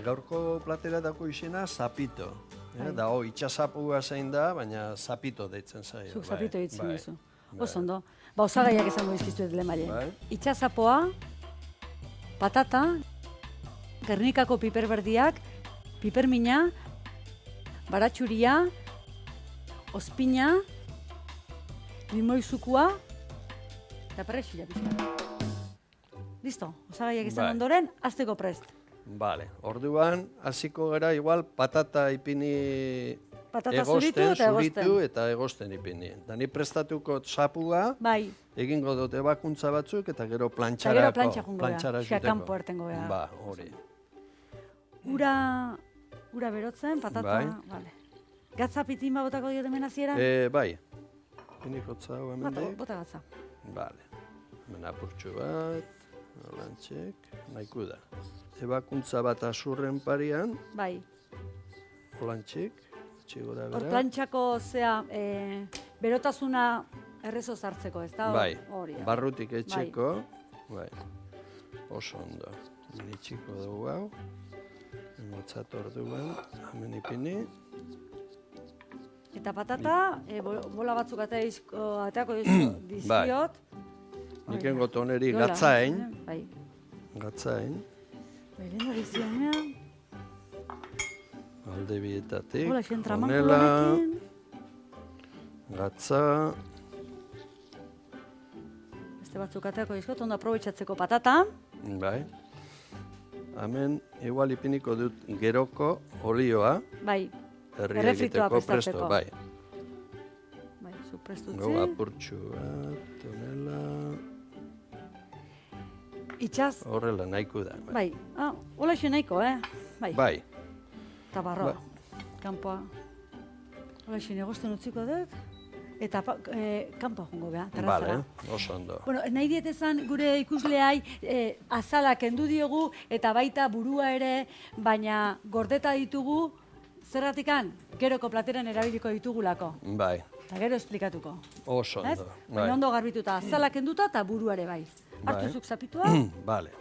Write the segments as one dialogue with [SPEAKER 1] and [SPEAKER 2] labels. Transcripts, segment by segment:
[SPEAKER 1] gaurko platera dako izena zapito. Da, itxasapua zein da, baina zapito deitzen zaio.
[SPEAKER 2] Zuk zapito ditzen duzu. Oso ondo. Ba, osagaiak izango dizkizuet lemaile. Itxasapoa, patata, Gernikako piperberdiak, pipermina, baratxuria, ozpina, limoizukua, eta perrexila pixka. Listo, osagaiak izan ondoren, azteko prest.
[SPEAKER 1] Bale, orduan, hasiko gara igual patata ipini zuritu eta egosten ipini. Da ni prestatuko sapua, egingo dut ebakuntza batzuk eta gero plantxara juteko.
[SPEAKER 2] Kanpo ertengo gara.
[SPEAKER 1] Ba, hori.
[SPEAKER 2] Ura berotzen, patata, bale. Gatza pitin botako diote hemen hasieran?
[SPEAKER 1] Bai. Pinikotza hau hemen dik.
[SPEAKER 2] Bota gatza.
[SPEAKER 1] Bale. Hemen apurtxu bat. Holantxek, nahiko da. Ebakuntza bat azurren parian.
[SPEAKER 2] Bai.
[SPEAKER 1] Holantxek, txigora bera.
[SPEAKER 2] Hor plantxako zea, berotasuna errezo zartzeko, ez da?
[SPEAKER 1] Bai, barrutik etxeko. Bai, oso ondo. Hemen itxiko dugu hau. Motzat orduan, hemen ipini.
[SPEAKER 2] Eta patata, bola batzuk ateako dizkiot.
[SPEAKER 1] Niken gotoneri gatzain. Gatzain.
[SPEAKER 2] Bailena dizionean.
[SPEAKER 1] Alde bietatik.
[SPEAKER 2] Honela.
[SPEAKER 1] Gatza.
[SPEAKER 2] Beste batzuk ateako dizkiot, ondo aprobetxatzeko patata.
[SPEAKER 1] Bai. Hemen, igual ipiniko dut geroko olioa.
[SPEAKER 2] Bai.
[SPEAKER 1] Herri egiteko presto, bai.
[SPEAKER 2] Bai, zu prestutzi.
[SPEAKER 1] Gau apurtxu bat, honela.
[SPEAKER 2] Itxaz.
[SPEAKER 1] Horrela, nahiko da.
[SPEAKER 2] Bai, hola xe nahiko,
[SPEAKER 1] Bai.
[SPEAKER 2] Eta barroa, kanpoa. Hola xe negosten utziko dut. Eta kanpoa jongo beha, terrazara.
[SPEAKER 1] Bale, oso ondo.
[SPEAKER 2] Bueno, nahi dietezan gure ikusleai azalak kendu diogu eta baita burua ere, baina gordeta ditugu, zerratikan, geroko plateran erabiliko ditugulako.
[SPEAKER 1] Bai.
[SPEAKER 2] Eta gero esplikatuko.
[SPEAKER 1] Oso ondo.
[SPEAKER 2] Baina ondo garbituta, azalak kenduta eta buruare bai. Hartuzuk zapitua.
[SPEAKER 1] Bale.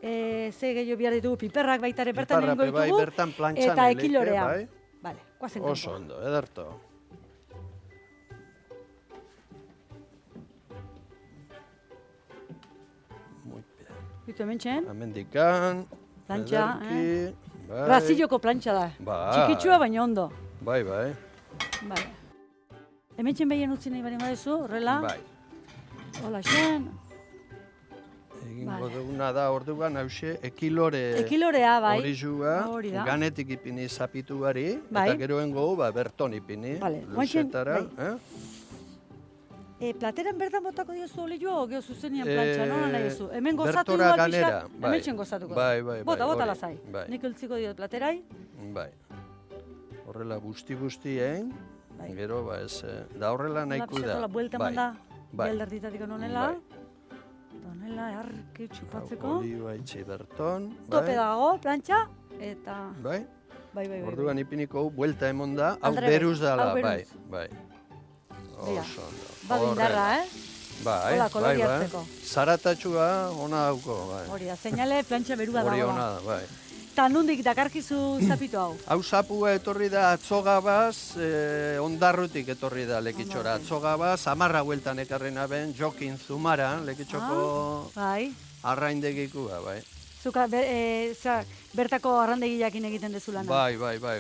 [SPEAKER 2] Ze gehiago behar ditugu, piperrak baita ere bertan egingo ditugu.
[SPEAKER 1] Bai, bertan plantxan
[SPEAKER 2] eta ekilorea. Bale, guazen kanpo.
[SPEAKER 1] Oso ondo, ederto.
[SPEAKER 2] Bitu hemen txen.
[SPEAKER 1] Hemen dikan.
[SPEAKER 2] Plantxa, Braziloko plantxa da. Txikitsua baina ondo.
[SPEAKER 1] Bai, bai.
[SPEAKER 2] Bale. Hemen txen behien utzi nahi bari madezu, horrela.
[SPEAKER 1] Bai.
[SPEAKER 2] Hola xen.
[SPEAKER 1] Egingo duguna da orduan hause ekilorea hori juga, ganetik ipini zapituari, eta geroen gogu berton ipini, luzetara.
[SPEAKER 2] Plateran bertan botako diozu olioa, o geho zuzenian plantxa, nola nahi duzu? Hemen gozatu
[SPEAKER 1] igual pixat,
[SPEAKER 2] hemen txen gozatuko.
[SPEAKER 1] Bai.
[SPEAKER 2] Bota lazai. Nik eltziko diot platerai.
[SPEAKER 1] Bai. Horrela busti-bustien, gero da horrela nahiko da.
[SPEAKER 2] Hola, buelta manda, bialderditatik honela. Honela, arki txupatzeko.
[SPEAKER 1] Olioa itxi berton.
[SPEAKER 2] Tope dago, plantxa, eta...
[SPEAKER 1] Bai?
[SPEAKER 2] Bai.
[SPEAKER 1] Orduan ipiniko buelta emon da, hau beruz dala, bai.
[SPEAKER 2] Oso ondo. Badindarra,
[SPEAKER 1] Bai. Zaratatxua ona dauko, bai.
[SPEAKER 2] Hori da, seinale plantxa berua dago.
[SPEAKER 1] Hori ona da, bai.
[SPEAKER 2] Eta nondik dakarkizu zapitu hau?
[SPEAKER 1] Hau zapua etorri da atzogabaz, ondarrutik etorri da lekitxora. Atzogabaz, 10 bueltan ekarrena ben, Jokin Zumara, lekitxoko arraindegikua, bai.
[SPEAKER 2] Zuka, bertako arrandegiakin egiten dezu lana.
[SPEAKER 1] Bai.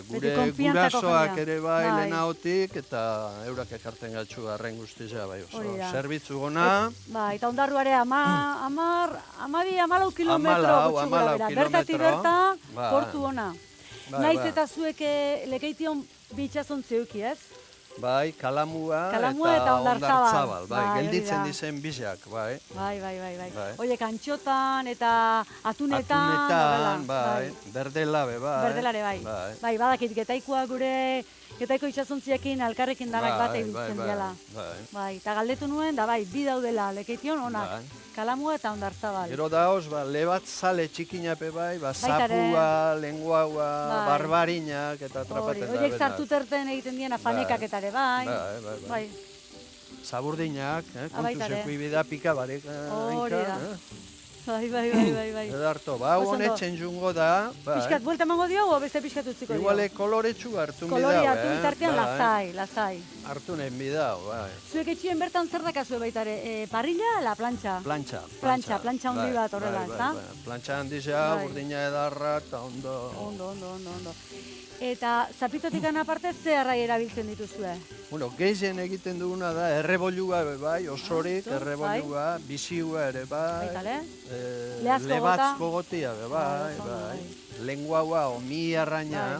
[SPEAKER 1] Gure gurasoak ere bai lehenaotik, eta eurak ekarten gatzu arrain guztizea, bai oso. Zerbitzu gona.
[SPEAKER 2] Bai, eta ondarruare 14 kilometro gutxu gura bera. Bertatik berta, portu ona. Naiz eta zuek lekeition bitxazon zeuki, ez?
[SPEAKER 1] Bai, kalamua eta ondartzabal. Bai, gelditzen dizen bizak, bai.
[SPEAKER 2] Bai. Oie, kantxotan eta atunetan.
[SPEAKER 1] Atunetan, bai. Berdelabe, bai.
[SPEAKER 2] Berdelare, bai. Bai, badakit, getaikoa gure, getaiko itxasontziakin alkarrekin danak bat egitzen diala. Bai, eta galdetu nuen, da bai, bi daudela lekeition onak. Kalamua eta ondartzabal.
[SPEAKER 1] Gero daoz, lebat zale txikinape bai, zapua, lenguaua, barbarinak eta trapaten da.
[SPEAKER 2] Horiek zartu terten egiten diena fanekak eta ere bai.
[SPEAKER 1] Zaburdinak, kontu zekuibida pika barek.
[SPEAKER 2] Hori da. Bai.
[SPEAKER 1] Edarto, hau honetzen jungo da.
[SPEAKER 2] Pixkat, buelta emango diogu, beste pixkat utziko diogu.
[SPEAKER 1] Iguale koloretsu hartu bidau,
[SPEAKER 2] Kolore hartu bitartean lasai.
[SPEAKER 1] Hartu nahi bidau, bai.
[SPEAKER 2] Zuek etxien bertan zer dakazue baitare? Parrilla, la plantxa? Plantxa handi bat horrela, ezta?
[SPEAKER 1] Plantxa handizea, urdina edarra, eta ondo.
[SPEAKER 2] Ondo. Eta zapitotikan aparte ze arrai erabiltzen dituzue?
[SPEAKER 1] Bueno, gehien egiten duguna da, errebolua bai, osorik, errebolua, biziua ere bai.
[SPEAKER 2] Baitale?
[SPEAKER 1] Lebatz gogotia bai. Lenguaua o mi arraina.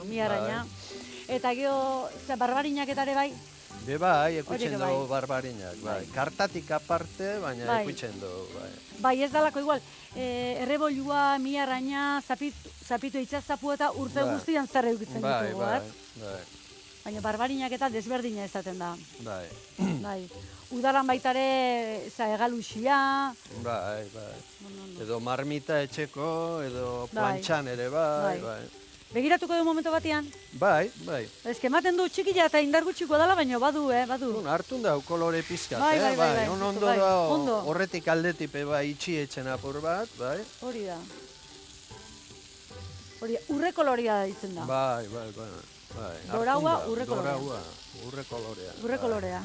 [SPEAKER 2] Eta gero, barbarinak eta ere bai?
[SPEAKER 1] Bai, ekutzen dugu barbarinak, bai. Kartatik aparte, baina ekutzen dugu, bai.
[SPEAKER 2] Bai, ez dalako igual, errebolua, mi arraina, zapitu itxazapu eta urte guztian zer eukitzen ditugu,
[SPEAKER 1] Bai.
[SPEAKER 2] Baina barbarinak eta desberdina ezaten da.
[SPEAKER 1] Bai.
[SPEAKER 2] Udaran baitare, egaluxia.
[SPEAKER 1] Bai. Edo marmita etxeko, edo plantxan ere bai.
[SPEAKER 2] Begiratuko du momentu batean?
[SPEAKER 1] Bai.
[SPEAKER 2] Ez que ematen du txikila eta indar gutxiko dala, baina badu.
[SPEAKER 1] Hartun da, kolore pizkat,
[SPEAKER 2] bai.
[SPEAKER 1] Ondo da, horretik aldetipe bai, itxietzen apur bat, bai.
[SPEAKER 2] Hori da, urre kolorea ditzen da.
[SPEAKER 1] Bai.
[SPEAKER 2] Doraua, urre kolorea.
[SPEAKER 1] Urre kolorea.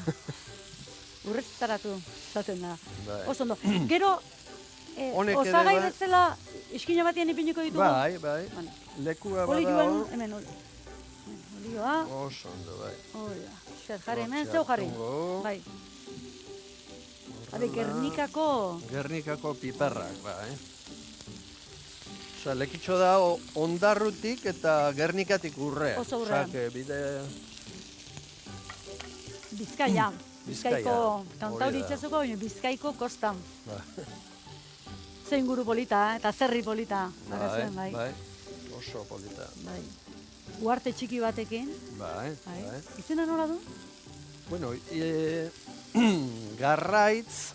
[SPEAKER 2] Urre zitaratu, zaten da.
[SPEAKER 1] Oso
[SPEAKER 2] ondo. Gero, osagai bezala, iskina batian ipiniko ditugu?
[SPEAKER 1] Bai. Lekua badao.
[SPEAKER 2] Olioan, hemen olioa.
[SPEAKER 1] Oso ondo, bai.
[SPEAKER 2] Hori da. Xer, jarri hemen, zeu jarri. Bai. Gernikako
[SPEAKER 1] piperrak, bai. Osa, lekitxo da ondarrutik eta Gernikatik urrea.
[SPEAKER 2] Oso urrea. Bizkaia. Bizkaiko, kantauri itxasuko, baina Bizkaiko kostan. Zein guru polita, eta zerri polita.
[SPEAKER 1] Bai. Oso polita.
[SPEAKER 2] Bai. Uarte txiki batekin.
[SPEAKER 1] Bai.
[SPEAKER 2] Izena nola du?
[SPEAKER 1] Bueno, Garraitz.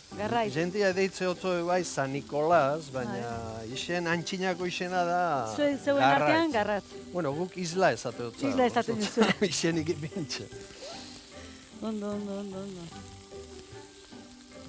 [SPEAKER 1] Jentia deitze otzo bai San Nicolás, baina isen antxinako isena da Garraitz.
[SPEAKER 2] Zeuen artean Garratz.
[SPEAKER 1] Bueno, guk isla esate otza.
[SPEAKER 2] Isla esate duzu.
[SPEAKER 1] Isenik ipintxe.
[SPEAKER 2] Ondo.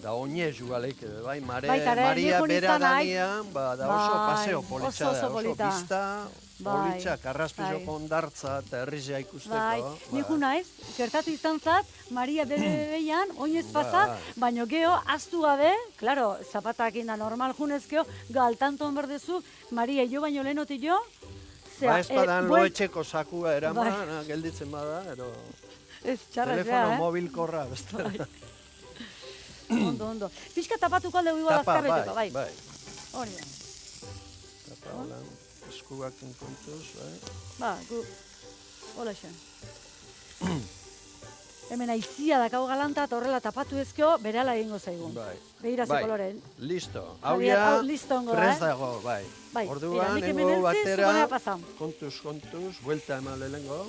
[SPEAKER 1] Da oinez ugaleik, bai, Maria Beradanian, da oso paseo politxa da, oso pista, politxa, karraspizoko ondartza eta herrizea ikusteko.
[SPEAKER 2] Niku naiz, gertatu izan zat, Maria Beradanian, oinez pasat, baino geho, astu gabe, klaro, zapatakin da normal junezkeo, galtanton berdezu, Maria jo baino lehenoti jo,
[SPEAKER 1] ba, espadan loetxeko sakua eraman, gelditzen bada, ero... Telefono mobil korra, besta.
[SPEAKER 2] Ondo. Pixka tapatuko aldegu igual azkarbeteko, bai. Hori da.
[SPEAKER 1] Tapa, hola, eskubak inkontuz, bai.
[SPEAKER 2] Ba, hola xen. Hemen aizia dakau galanta, eta horrela tapatu ezkeo, berehala egingo zaigun.
[SPEAKER 1] Bai.
[SPEAKER 2] Begirazi koloren.
[SPEAKER 1] Listo. Hau ja, prest dago, bai. Orduan, nengo batera, kontuz, buelta eman lehengo.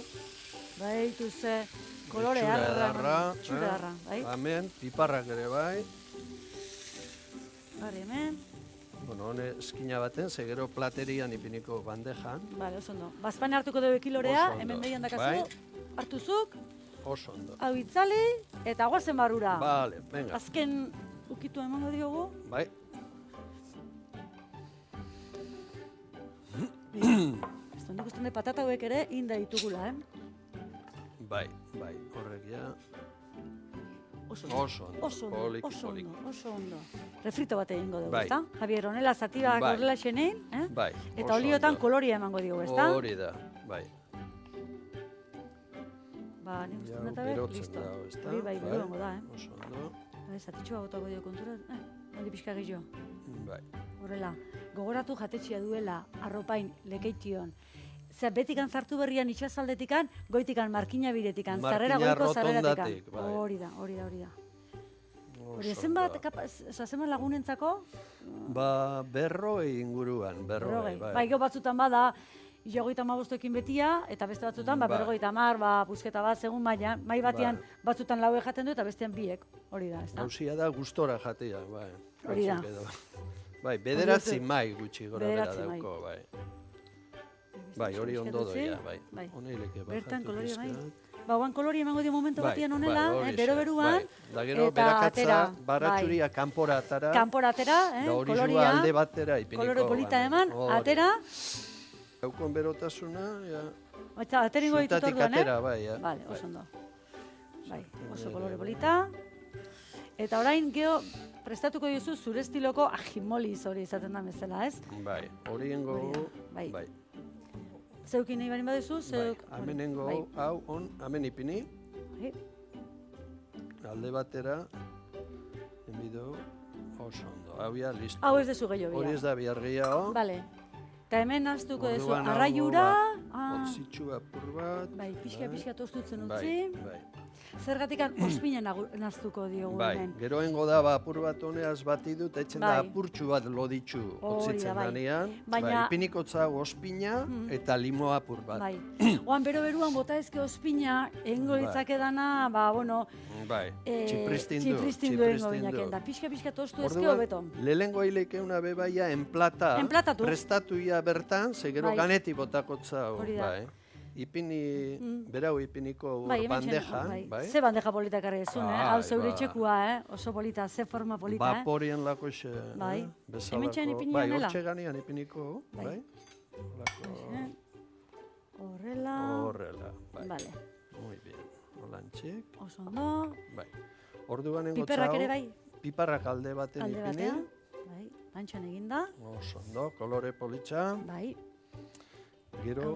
[SPEAKER 2] Bai, tuze, kolore harra. Txura harra, bai.
[SPEAKER 1] Hemen, piparrak ere, bai.
[SPEAKER 2] Bari, hemen.
[SPEAKER 1] Bueno, hone eskina baten, segero platerian ipiniko bandejan.
[SPEAKER 2] Bale, oso ondo. Bazpain hartuko dugu kilorea, hemen behian dakazu. Hartuzuk.
[SPEAKER 1] Oso ondo.
[SPEAKER 2] Hau itzali, eta guazen barrura.
[SPEAKER 1] Bale, venga.
[SPEAKER 2] Azken ukitu emango diogu.
[SPEAKER 1] Bai.
[SPEAKER 2] Ez nik uste patata hauek ere inda ditugula,
[SPEAKER 1] Bai, horrek ja.
[SPEAKER 2] Oso ondo. Refrito bat egingo dugu, ezta? Javier, honela zatibak horrela xenein,
[SPEAKER 1] Bai.
[SPEAKER 2] Eta oliotan koloria emango diogu, ezta?
[SPEAKER 1] Hori da, bai.
[SPEAKER 2] Ba, nik uste dut eta listo. Hori bai, beruango da,
[SPEAKER 1] Oso ondo.
[SPEAKER 2] Zatitxua gotako dio kontura, hori pixka gillo.
[SPEAKER 1] Bai.
[SPEAKER 2] Horrela, gogoratu jatetxea duela, arropain, lekeition. Zer, betikan zartu berrian itxasaldetikan, goitikan markina biretikan, zarrera goiko zarreratikan. Hori da. Hori, zenbat lagunentzako?
[SPEAKER 1] Ba, 40 inguruan, 40, bai.
[SPEAKER 2] Ba, batzutan bada, 55ekin betia, eta beste batzutan, 50, busketa bat, segun maila, mai batean batzutan 4 jaten du, eta bestean 2, hori da, ez da?
[SPEAKER 1] Gauzia da gustora jatea, bai.
[SPEAKER 2] Hori da.
[SPEAKER 1] Bai, 9 mai gutxi gora bera dauko, bai. Bai, hori ondo doia, bai.
[SPEAKER 2] Bertan koloria bai. Ba, guan kolori emango dio momentu batian honela, bero-beruan,
[SPEAKER 1] da gero berakatza baratxuria kanpora atera,
[SPEAKER 2] da
[SPEAKER 1] hori zua alde batera ipiniko.
[SPEAKER 2] Kolore polita eman, atera.
[SPEAKER 1] Gaukon berotasuna,
[SPEAKER 2] ateringo ditut orduan,
[SPEAKER 1] atera, bai,
[SPEAKER 2] Vale, oso ondo. Bai, oso kolore polita. Eta orain, geho, prestatuko duzu zure estiloko ajimoliz hori izaten da bezala, ez?
[SPEAKER 1] Bai, hori ingo, bai.
[SPEAKER 2] Zeukin nahi barin baduzu, zeuk...
[SPEAKER 1] Hemen nengo hau, hemen ipini. Alde batera, enbido, oso ondo. Hau ya, listo.
[SPEAKER 2] Hau ez dezu gehiago.
[SPEAKER 1] Hori ez da bihar gehiago.
[SPEAKER 2] Bale. Eta hemen naztuko dezu arraiura.
[SPEAKER 1] Otzitsu apur bat.
[SPEAKER 2] Bai, pixka tostutzen utzi. Bai. Zergatikan ospina naztuko diogu hemen.
[SPEAKER 1] Bai, gero engo da apur bat honeaz bati dut, etxen da apurtxu bat loditxu otzitzen danean. Ipinikotza ospina eta limo apur bat.
[SPEAKER 2] Bai, oan bero-beruan bota ezke ospina, engo ditzake dana, txipristindu engo binaken da. Pixka tostu ezke hobeton.
[SPEAKER 1] Lehengo ailekeuna bebaia enplata, prestatuia bertan, ze gero ganeti botakotza. Ipini, berau ipiniko bandeja, bai?
[SPEAKER 2] Ze bandeja polita karri ezun, hau zeure txekua, oso polita, ze forma polita,
[SPEAKER 1] Vaporien lako xe, bezalako, bai, hortxe ganean ipiniko, bai?
[SPEAKER 2] Horrela.
[SPEAKER 1] Bai.
[SPEAKER 2] Vale.
[SPEAKER 1] Muy bien, holantxik.
[SPEAKER 2] Oso ondo.
[SPEAKER 1] Bai. Orduan engotzau.
[SPEAKER 2] Piperrak ere bai?
[SPEAKER 1] Piperrak alde baten ipini.
[SPEAKER 2] Alde batean, bai, pantxan eginda.
[SPEAKER 1] Oso ondo, kolore politxa.
[SPEAKER 2] Bai.
[SPEAKER 1] Gero,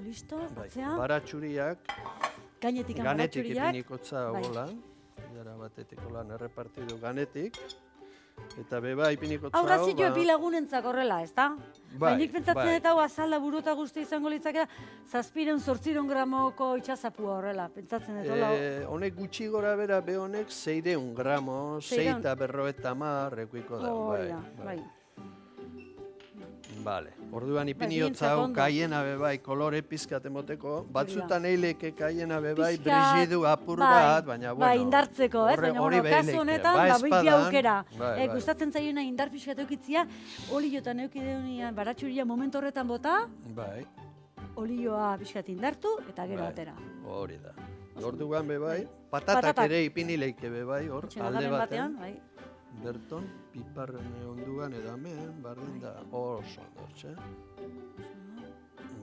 [SPEAKER 1] baratxuriak,
[SPEAKER 2] ganetik
[SPEAKER 1] ipinikotza hola, jara batetik holan errepartidu ganetik, eta beba ipinikotza hau...
[SPEAKER 2] Aurra zio bi lagunentzak horrela, ez da? Bainik pentsatzen eta hau azalda buruta guzti izango litzakera, 700-800 gramoko itxasapua horrela, pentsatzen dut hola.
[SPEAKER 1] Honek gutxi gora bera, be honek 600 gramo, 650 rekuiko da, bai. Vale, orduan ipiniotza hau kaiena bebai kolore pizkat emoteko, batzutan eileke kaiena bebai brigidu apur bat, baina bueno.
[SPEAKER 2] Bai, indartzeko, ez? Baina bueno, kasu honetan, biti aukera. Gustatzen zaiuna indar pizkat eukitzia, oliotan eukideunian baratxuria momentu horretan bota, olioa pizkat indartu eta gero atera.
[SPEAKER 1] Hori da. Orduan bebai, patatak ere ipinileike bebai, hor, alde batean. Berton, piparren onduan edamen, bardin da oso ondortxe.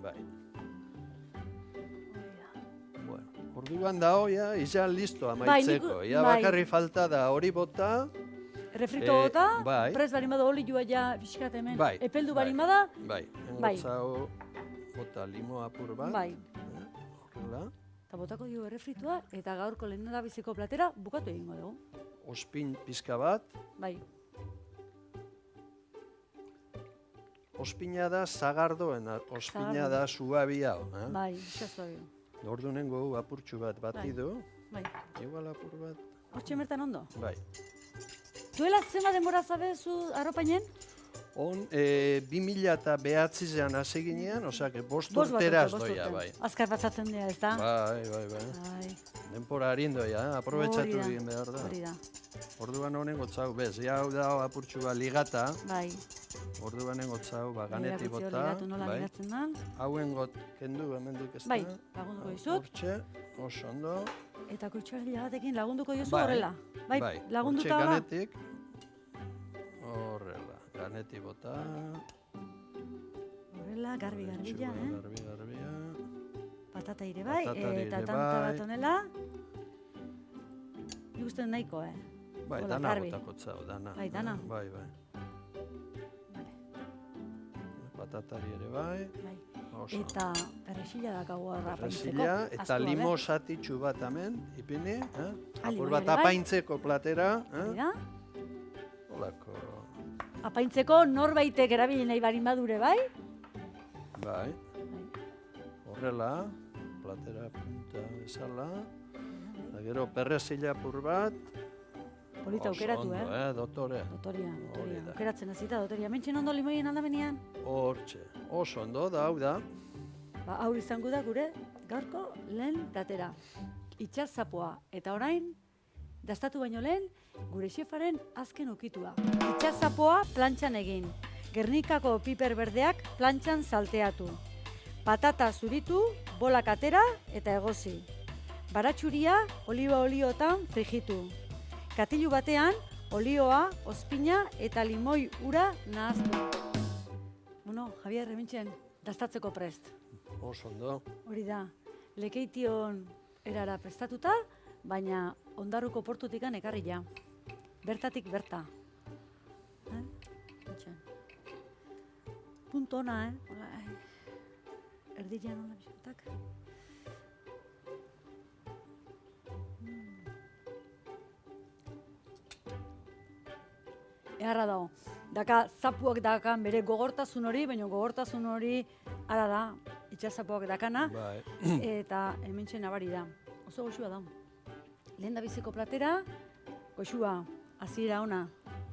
[SPEAKER 1] Bai. Bueno, orduan da hoia, izan listo amaitzeko. Ia bakarri falta da hori bota.
[SPEAKER 2] Refrito bota, prez barin bada olioa ja pixkat hemen. Epeldu barin bada.
[SPEAKER 1] Bai, engotzao bota limo apur bat.
[SPEAKER 2] Bai.
[SPEAKER 1] Horrela.
[SPEAKER 2] Eta botako dio errefritua eta gaurko lehen biziko platera bukatu egingo dugu.
[SPEAKER 1] Ospin pizka bat.
[SPEAKER 2] Bai.
[SPEAKER 1] Ospina da zagardoena, ospina da suabia.
[SPEAKER 2] Bai, isa suabia.
[SPEAKER 1] Ordunengo apurtxu bat batidu.
[SPEAKER 2] Bai.
[SPEAKER 1] Igual apur bat.
[SPEAKER 2] Hortxe mertan ondo?
[SPEAKER 1] Bai.
[SPEAKER 2] Duela zema denbora zabezu arropainen?
[SPEAKER 1] 2009an hasi ginean, osea, bost urteraz doia, bai.
[SPEAKER 2] Azkar pasatzen dira, ez da?
[SPEAKER 1] Bai. Denpora harindoia, aprobetsatu egin behar da.
[SPEAKER 2] Hori da.
[SPEAKER 1] Orduan honen gotzau, bez, hau da apurtxua ligata.
[SPEAKER 2] Bai.
[SPEAKER 1] Orduan gotzau, ganeti bota.
[SPEAKER 2] Ligatu nola ligatzen da.
[SPEAKER 1] Hauen got kendu hemendik ez da.
[SPEAKER 2] Bai, lagunduko dizut.
[SPEAKER 1] Hortxe, oso ondo.
[SPEAKER 2] Eta kutxarrila batekin lagunduko diozu horrela.
[SPEAKER 1] Bai,
[SPEAKER 2] lagunduta
[SPEAKER 1] hortxe ganetik. Horrela. Ganeti bota.
[SPEAKER 2] Horrela, garbi-garbila,
[SPEAKER 1] Garbi-garbia.
[SPEAKER 2] Patata ire bai, eta tanta bat honela. Nik uste nahiko,
[SPEAKER 1] Bai, dana botakotzau, dana.
[SPEAKER 2] Bai, dana?
[SPEAKER 1] Bai. Patatari ere bai.
[SPEAKER 2] Eta perrexila dakagu horra apaintzeko.
[SPEAKER 1] Perrexila, eta limo satitxu bat hemen, ipini. Apur bat apaintzeko platera. Holako.
[SPEAKER 2] Apaintzeko norbaitek erabili nahi barin badure, bai?
[SPEAKER 1] Bai. Horrela, platera punta bezala. Eta gero perrezila apur bat.
[SPEAKER 2] Polita aukeratu,
[SPEAKER 1] Dotore.
[SPEAKER 2] Dotoria. Aukeratzen azita, dotoria. Mentxen ondo limoien handamenean?
[SPEAKER 1] Hortxe. Oso ondo, da, hau da.
[SPEAKER 2] Hau izango da gure gaurko lehen platera. Itxasapoa. Eta orain, dastatu baino lehen, gure xefaren azken ukitua. Itxasapoa plantxan egin. Gernikako piper berdeak plantxan salteatu. Patata zuritu, bolak atera eta egozi. Baratxuria oliba oliotan frijitu. Katilu batean olioa, ozpina eta limoi ura nahaztu. Bueno, Javier, hementxen, dastatzeko prest.
[SPEAKER 1] Oso ondo.
[SPEAKER 2] Hori da, lekeition erara prestatuta, baina Ondarruko portutikan ekarri ja. Bertatik berta. Punto ona, Erdilean ona bizotak. Eharra dago. Daka, zapuak dakan bere gogortasun hori, baina gogortasun hori ara da, itxasapuak dakana, eta hementxe nabari da. Oso goxua da. Lehen da biziko platera, goxua, hasiera ona.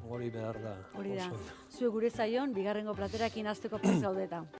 [SPEAKER 1] Hori behar da.
[SPEAKER 2] Hori da. Zue gure zaion, bigarrengo platerakin hasteko prest gaudeta.